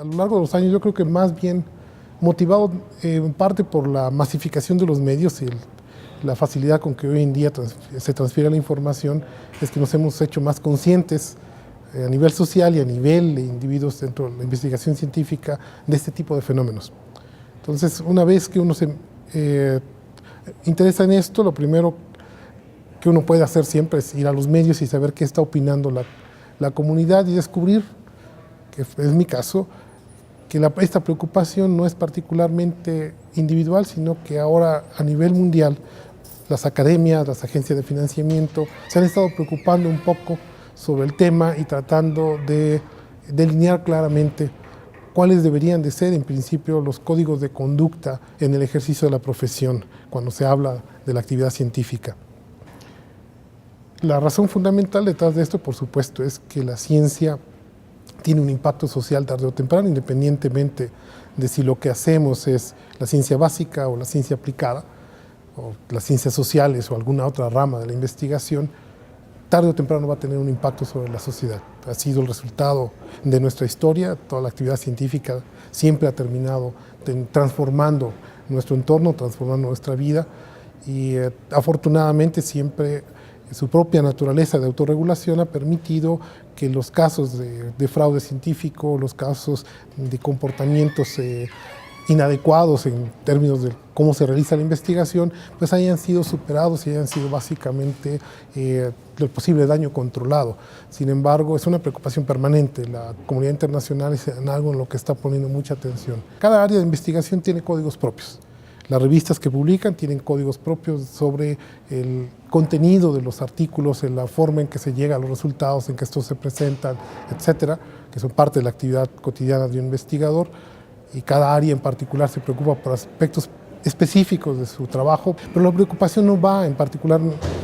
a lo largo de los años, yo creo que más bien motivado en parte por la masificación de los medios y la facilidad con que hoy en día se transfiere la información, es que nos hemos hecho más conscientes a nivel social y a nivel de individuos dentro de la investigación científica de este tipo de fenómenos. Entonces, una vez que uno se interesa en esto, lo primero que uno puede hacer siempre es ir a los medios y saber qué está opinando la comunidad y descubrir, que es mi caso, que esta preocupación no es particularmente individual, sino que ahora a nivel mundial las academias, las agencias de financiamiento se han estado preocupando un poco sobre el tema y tratando de delinear claramente cuáles deberían de ser en principio los códigos de conducta en el ejercicio de la profesión cuando se habla de la actividad científica. La razón fundamental detrás de esto, por supuesto, es que la ciencia tiene un impacto social tarde o temprano, independientemente de si lo que hacemos es la ciencia básica o la ciencia aplicada, o las ciencias sociales o alguna otra rama de la investigación, tarde o temprano va a tener un impacto sobre la sociedad. Ha sido el resultado de nuestra historia, toda la actividad científica siempre ha terminado transformando nuestro entorno, transformando nuestra vida y afortunadamente siempre su propia naturaleza de autorregulación ha permitido que los casos de fraude científico, los casos de comportamientos inadecuados en términos de cómo se realiza la investigación, pues hayan sido superados y hayan sido básicamente el posible daño controlado. Sin embargo, es una preocupación permanente. La comunidad internacional es algo en lo que está poniendo mucha atención. Cada área de investigación tiene códigos propios. Las revistas que publican tienen códigos propios sobre el contenido de los artículos, en la forma en que se llega a los resultados, en que estos se presentan, etcétera, que son parte de la actividad cotidiana de un investigador. Y cada área en particular se preocupa por aspectos específicos de su trabajo, pero la preocupación no va en particular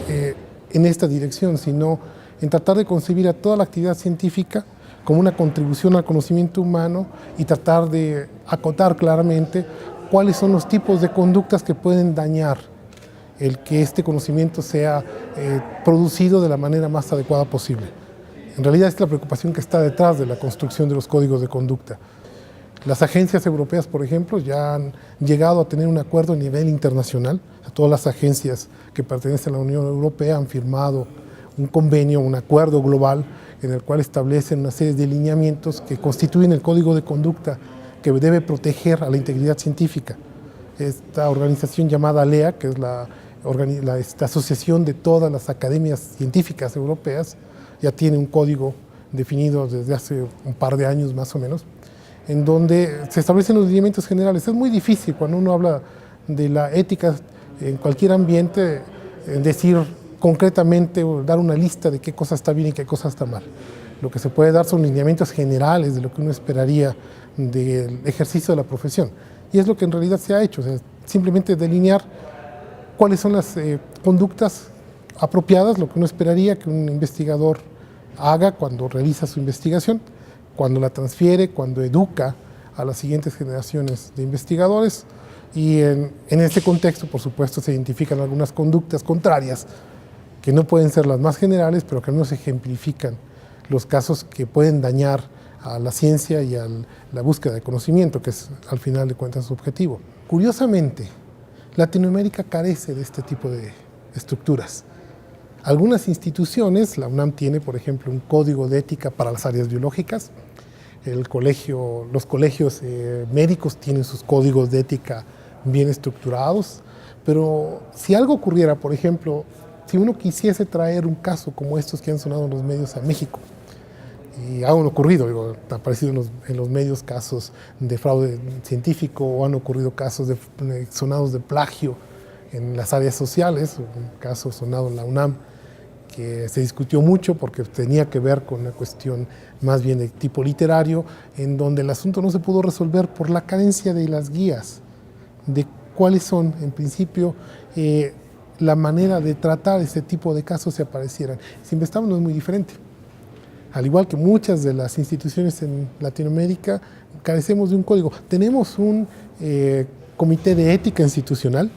en esta dirección, sino en tratar de concebir a toda la actividad científica como una contribución al conocimiento humano y tratar de acotar claramente cuáles son los tipos de conductas que pueden dañar el que este conocimiento sea producido de la manera más adecuada posible. En realidad es la preocupación que está detrás de la construcción de los códigos de conducta. Las agencias europeas, por ejemplo, ya han llegado a tener un acuerdo a nivel internacional. Todas las agencias que pertenecen a la Unión Europea han firmado un convenio, un acuerdo global en el cual establecen una serie de lineamientos que constituyen el código de conducta que debe proteger a la integridad científica. Esta organización llamada ALEA, que es esta asociación de todas las academias científicas europeas, ya tiene un código definido desde hace un par de años más o menos, en donde se establecen los lineamientos generales. Es muy difícil cuando uno habla de la ética en cualquier ambiente decir concretamente o dar una lista de qué cosa está bien y qué cosa está mal. Lo que se puede dar son lineamientos generales de lo que uno esperaría del ejercicio de la profesión. Y es lo que en realidad se ha hecho, o sea, simplemente delinear cuáles son las conductas apropiadas, lo que uno esperaría que un investigador haga cuando realiza su investigación, cuando la transfiere, cuando educa a las siguientes generaciones de investigadores. Y en este contexto, por supuesto, se identifican algunas conductas contrarias que no pueden ser las más generales, pero que al menos ejemplifican los casos que pueden dañar a la ciencia y a la búsqueda de conocimiento, que es al final de cuentas su objetivo. Curiosamente, Latinoamérica carece de este tipo de estructuras. Algunas instituciones, la UNAM tiene, por ejemplo, un código de ética para las áreas biológicas. Los colegios médicos tienen sus códigos de ética bien estructurados, pero si algo ocurriera, por ejemplo, si uno quisiese traer un caso como estos que han sonado en los medios a México, y han ocurrido, han aparecido en los medios casos de fraude científico o han ocurrido casos sonados de plagio en las áreas sociales, un caso sonado en la UNAM que se discutió mucho porque tenía que ver con una cuestión más bien de tipo literario, en donde el asunto no se pudo resolver por la carencia de las guías, de cuáles son, en principio, la manera de tratar ese tipo de casos si aparecieran. Sinvestab no es muy diferente. Al igual que muchas de las instituciones en Latinoamérica, carecemos de un código. Tenemos un comité de ética institucional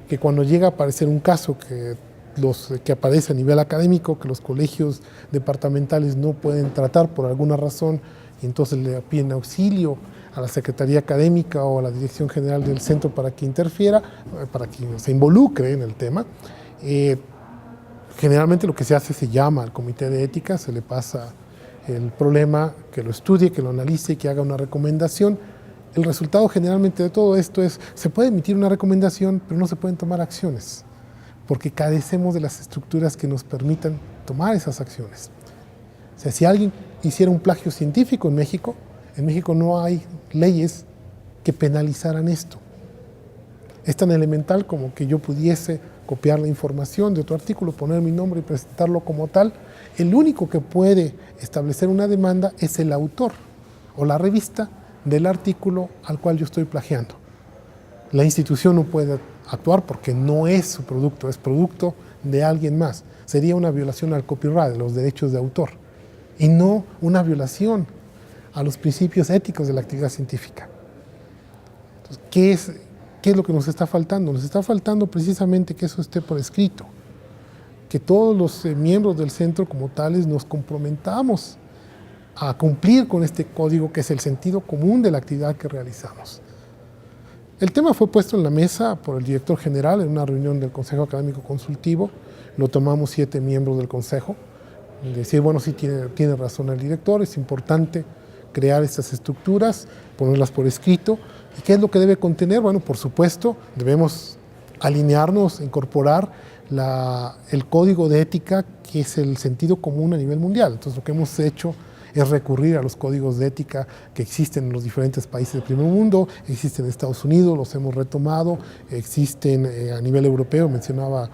que cuando llega a aparecer un caso que aparece a nivel académico, que los colegios departamentales no pueden tratar por alguna razón y entonces le piden auxilio a la Secretaría Académica o a la Dirección General del centro para que interfiera, para que se involucre en el tema. Generalmente lo que se hace, se llama al comité de ética, se le pasa el problema, que lo estudie, que lo analice y que haga una recomendación. El resultado generalmente de todo esto es, se puede emitir una recomendación, pero no se pueden tomar acciones, porque carecemos de las estructuras que nos permitan tomar esas acciones. O sea, si alguien hiciera un plagio científico en México no hay leyes que penalizaran esto. Es tan elemental como que yo pudiese copiar la información de otro artículo, poner mi nombre y presentarlo como tal. El único que puede establecer una demanda es el autor o la revista del artículo al cual yo estoy plagiando. La institución no puede actuar porque no es su producto, es producto de alguien más. Sería una violación al copyright, los derechos de autor, y no una violación a los principios éticos de la actividad científica. Entonces, ¿qué es lo que nos está faltando? Nos está faltando precisamente que eso esté por escrito, que todos los miembros del centro como tales nos comprometamos a cumplir con este código que es el sentido común de la actividad que realizamos. El tema fue puesto en la mesa por el director general en una reunión del Consejo Académico Consultivo. Lo tomamos 7 miembros del Consejo. Decir, bueno, sí tiene razón el director, es importante crear estas estructuras, ponerlas por escrito. ¿Y qué es lo que debe contener? Bueno, por supuesto, debemos alinearnos, incorporar el código de ética, que es el sentido común a nivel mundial. Entonces, lo que hemos hecho es recurrir a los códigos de ética que existen en los diferentes países del primer mundo, existen en Estados Unidos, los hemos retomado, existen a nivel europeo. Mencionaba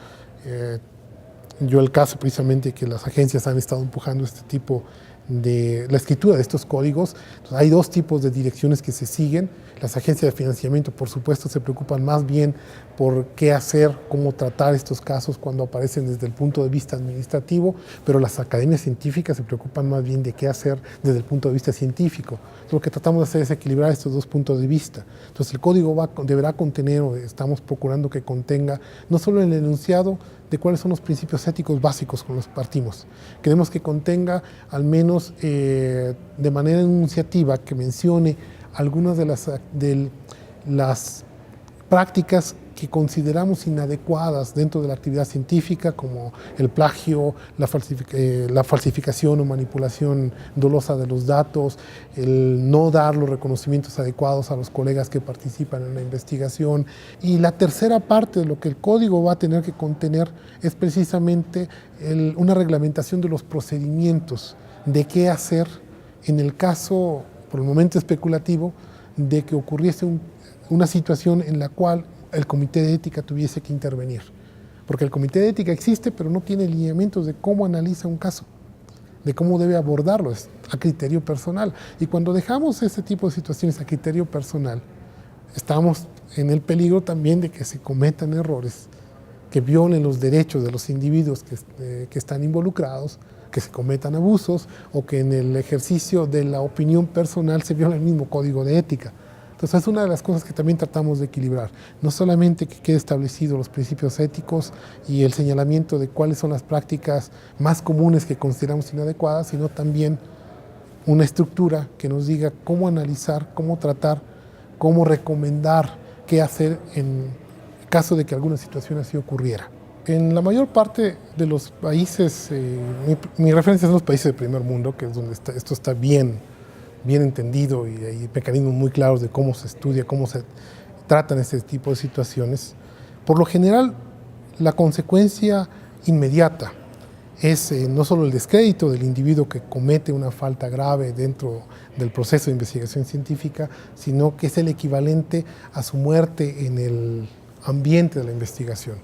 yo el caso precisamente que las agencias han estado empujando este tipo de la escritura de estos códigos. Entonces, hay 2 tipos de direcciones que se siguen. Las agencias de financiamiento, por supuesto, se preocupan más bien por qué hacer, cómo tratar estos casos cuando aparecen desde el punto de vista administrativo, pero las academias científicas se preocupan más bien de qué hacer desde el punto de vista científico. Entonces, lo que tratamos de hacer es equilibrar estos 2 puntos de vista. Entonces, el código deberá contener, o estamos procurando que contenga, no solo el enunciado de cuáles son los principios éticos básicos con los que partimos. Queremos que contenga, al menos de manera enunciativa, que mencione algunas de las prácticas que consideramos inadecuadas dentro de la actividad científica, como el plagio, la falsificación o manipulación dolosa de los datos, el no dar los reconocimientos adecuados a los colegas que participan en la investigación. Y la tercera parte de lo que el código va a tener que contener es precisamente una reglamentación de los procedimientos, de qué hacer en el caso, por el momento especulativo, de que ocurriese una situación en la cual el comité de ética tuviese que intervenir. Porque el comité de ética existe, pero no tiene lineamientos de cómo analiza un caso, de cómo debe abordarlo, es a criterio personal. Y cuando dejamos este tipo de situaciones a criterio personal, estamos en el peligro también de que se cometan errores que violen los derechos de los individuos que están involucrados, que se cometan abusos o que en el ejercicio de la opinión personal se viola el mismo código de ética. Entonces, es una de las cosas que también tratamos de equilibrar. No solamente que quede establecidos los principios éticos y el señalamiento de cuáles son las prácticas más comunes que consideramos inadecuadas, sino también una estructura que nos diga cómo analizar, cómo tratar, cómo recomendar qué hacer en caso de que alguna situación así ocurriera. En la mayor parte de los países, mi referencia son los países del primer mundo, que es donde esto está bien entendido y hay mecanismos muy claros de cómo se estudia, cómo se tratan este tipo de situaciones. Por lo general, la consecuencia inmediata es no solo el descrédito del individuo que comete una falta grave dentro del proceso de investigación científica, sino que es el equivalente a su muerte en el ambiente de la investigación.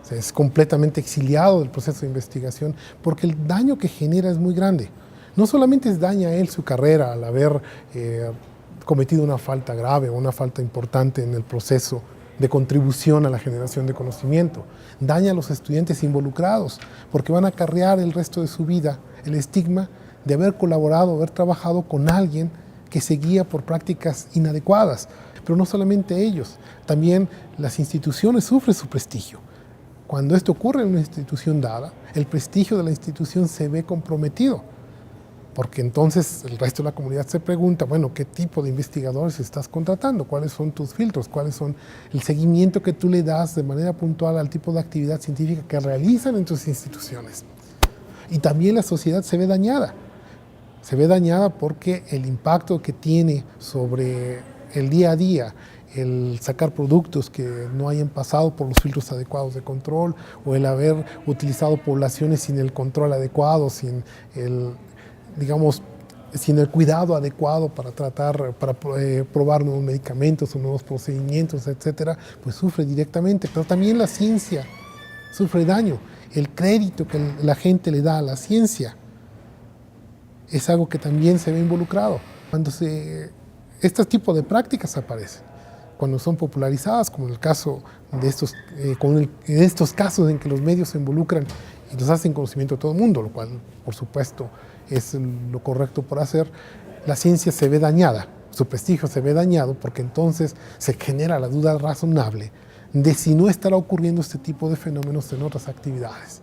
O sea, es completamente exiliado del proceso de investigación porque el daño que genera es muy grande. No solamente daña a él su carrera al haber cometido una falta grave o una falta importante en el proceso de contribución a la generación de conocimiento, daña a los estudiantes involucrados porque van a acarrear el resto de su vida el estigma de haber colaborado, haber trabajado con alguien que se guía por prácticas inadecuadas. Pero no solamente ellos, también las instituciones sufren su prestigio. Cuando esto ocurre en una institución dada, el prestigio de la institución se ve comprometido. porque entonces el resto de la comunidad se pregunta, bueno, ¿qué tipo de investigadores estás contratando? ¿Cuáles son tus filtros? ¿Cuáles son el seguimiento que tú le das de manera puntual al tipo de actividad científica que realizan en tus instituciones? Y también la sociedad se ve dañada. Se ve dañada porque el impacto que tiene sobre el día a día, el sacar productos que no hayan pasado por los filtros adecuados de control, o el haber utilizado poblaciones sin el control adecuado, sin el cuidado adecuado para probar nuevos medicamentos o nuevos procedimientos, etcétera, pues sufre directamente. Pero también la ciencia sufre daño. El crédito que la gente le da a la ciencia es algo que también se ve involucrado. Cuando este tipo de prácticas aparecen, cuando son popularizadas, como en el caso de estos casos en que los medios se involucran y los hacen conocimiento a todo el mundo, lo cual, por supuesto, es lo correcto por hacer, la ciencia se ve dañada, su prestigio se ve dañado, porque entonces se genera la duda razonable de si no estará ocurriendo este tipo de fenómenos en otras actividades.